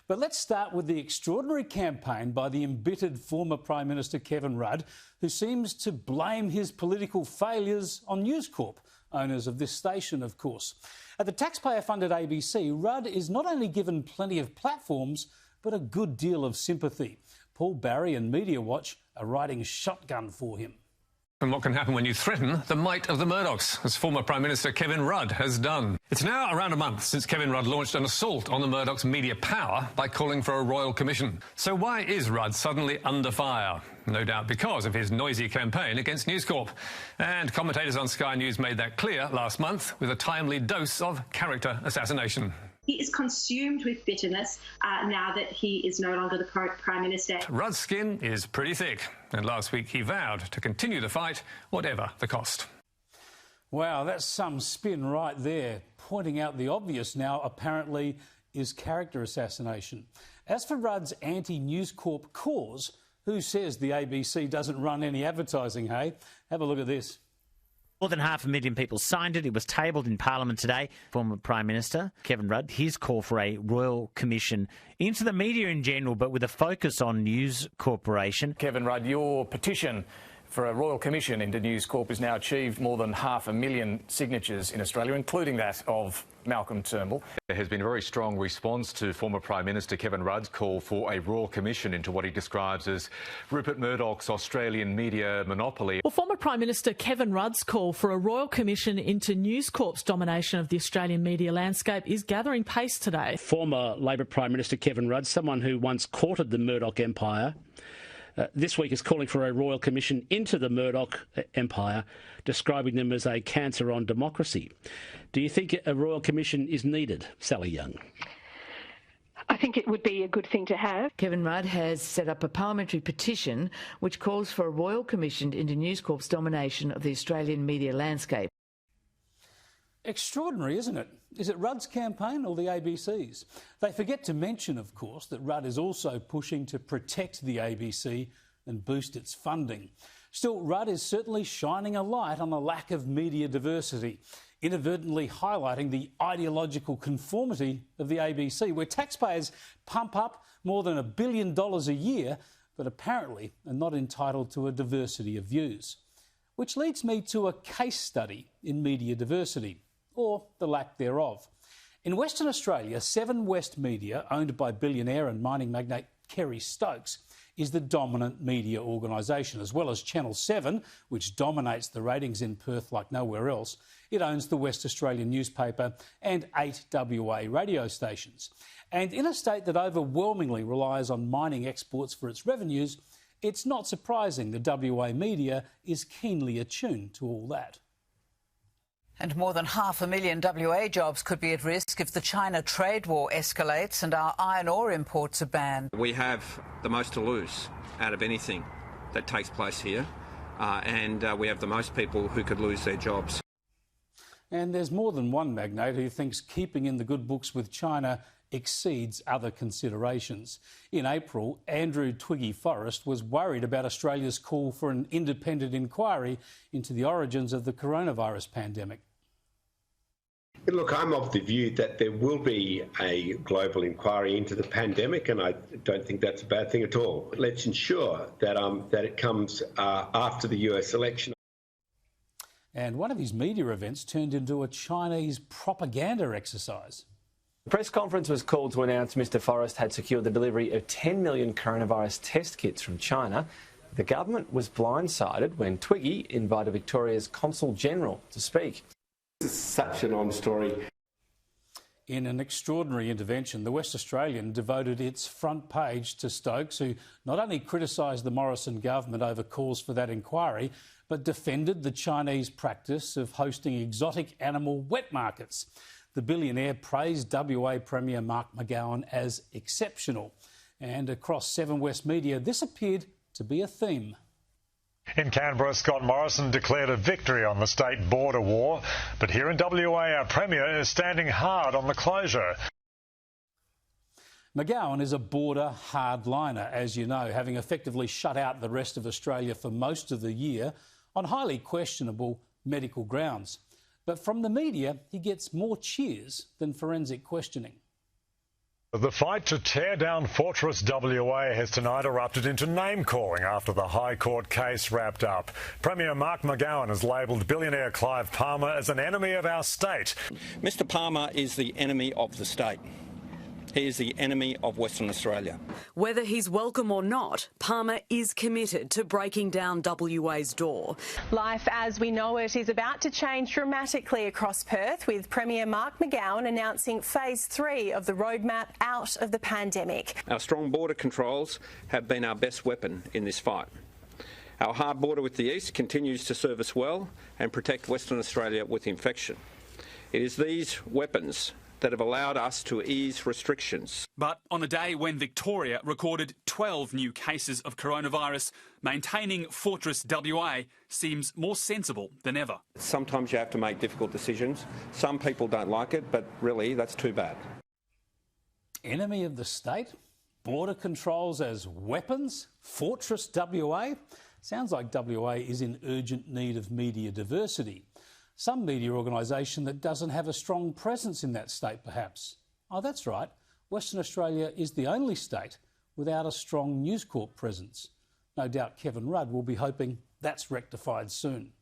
But let's start with the extraordinary campaign by the embittered former Prime Minister Kevin Rudd, who seems to blame his political failures on News Corp, owners of this station, of course. At the taxpayer-funded ABC, Rudd is not only given plenty of platforms, but a good deal of sympathy. Paul Barry and Media Watch are riding shotgun for him. And what can happen when you threaten the might of the Murdochs, as former Prime Minister Kevin Rudd has done. It's now around a month since Kevin Rudd launched an assault on the Murdochs' media power by calling for a royal commission. So why is Rudd suddenly under fire? No doubt because of his noisy campaign against News Corp. And commentators on Sky News made that clear last month with a timely dose of character assassination. He is consumed with bitterness now that he is no longer the Prime Minister. Rudd's skin is pretty thick, and last week he vowed to continue the fight, whatever the cost. Wow, that's some spin right there. Pointing out the obvious now, apparently, is character assassination. As for Rudd's anti-News Corp cause, who says the ABC doesn't run any advertising, hey? Have a look at this. More than 500,000 people signed it. It was tabled in Parliament today. Former Prime Minister Kevin Rudd, his call for a royal commission into the media in general, but with a focus on News Corporation. Kevin Rudd, your petition for a royal commission into News Corp has now achieved more than 500,000 signatures in Australia, including that of Malcolm Turnbull. There has been a very strong response to former Prime Minister Kevin Rudd's call for a royal commission into what he describes as Rupert Murdoch's Australian media monopoly. Well, former Prime Minister Kevin Rudd's call for a royal commission into News Corp's domination of the Australian media landscape is gathering pace today. Former Labor Prime Minister Kevin Rudd, someone who once courted the Murdoch empire, this week is calling for a royal commission into the Murdoch empire, describing them as a cancer on democracy. Do you think a royal commission is needed, Sally Young? I think it would be a good thing to have. Kevin Rudd has set up a parliamentary petition which calls for a royal commission into News Corp's domination of the Australian media landscape. Extraordinary, isn't it? Is it Rudd's campaign or the ABC's? They forget to mention, of course, that Rudd is also pushing to protect the ABC and boost its funding. Still, Rudd is certainly shining a light on the lack of media diversity, inadvertently highlighting the ideological conformity of the ABC, where taxpayers pump up more than $1 billion a year, but apparently are not entitled to a diversity of views. Which leads me to a case study in media diversity, or the lack thereof. In Western Australia, Seven West Media, owned by billionaire and mining magnate Kerry Stokes, is the dominant media organisation. As well as Channel 7, which dominates the ratings in Perth like nowhere else, it owns the West Australian newspaper and 8 WA radio stations. And in a state that overwhelmingly relies on mining exports for its revenues, it's not surprising the WA media is keenly attuned to all that. And more than 500,000 WA jobs could be at risk if the China trade war escalates and our iron ore imports are banned. We have the most to lose out of anything that takes place here, and we have the most people who could lose their jobs. And there's more than one magnate who thinks keeping in the good books with China exceeds other considerations. In April, Andrew Twiggy Forrest was worried about Australia's call for an independent inquiry into the origins of the coronavirus pandemic. Look, I'm of the view that there will be a global inquiry into the pandemic, and I don't think that's a bad thing at all. Let's ensure that it comes after the US election. And one of his media events turned into a Chinese propaganda exercise. The press conference was called to announce Mr Forrest had secured the delivery of 10 million coronavirus test kits from China. The government was blindsided when Twiggy invited Victoria's Consul General to speak. This is such a long story. In an extraordinary intervention, the West Australian devoted its front page to Stokes, who not only criticised the Morrison government over calls for that inquiry, but defended the Chinese practice of hosting exotic animal wet markets. The billionaire praised WA Premier Mark McGowan as exceptional. And across Seven West Media, this appeared to be a theme. In Canberra, Scott Morrison declared a victory on the state border war. But here in WA, our Premier is standing hard on the closure. McGowan is a border hardliner, as you know, having effectively shut out the rest of Australia for most of the year on highly questionable medical grounds. But from the media, he gets more cheers than forensic questioning. The fight to tear down Fortress WA has tonight erupted into name-calling after the High Court case wrapped up. Premier Mark McGowan has labelled billionaire Clive Palmer as an enemy of our state. Mr Palmer is the enemy of the state. He is the enemy of Western Australia. Whether he's welcome or not, Palmer is committed to breaking down WA's door. Life as we know it is about to change dramatically across Perth, with Premier Mark McGowan announcing phase 3 of the roadmap out of the pandemic. Our strong border controls have been our best weapon in this fight. Our hard border with the east continues to serve us well and protect Western Australia with infection. It is these weapons that have allowed us to ease restrictions. But on a day when Victoria recorded 12 new cases of coronavirus, maintaining Fortress WA seems more sensible than ever. Sometimes you have to make difficult decisions. Some people don't like it, but really that's too bad. Enemy of the state? Border controls as weapons? Fortress WA? Sounds like WA is in urgent need of media diversity. Some media organisation that doesn't have a strong presence in that state, perhaps. Oh, that's right. Western Australia is the only state without a strong News Corp presence. No doubt Kevin Rudd will be hoping that's rectified soon.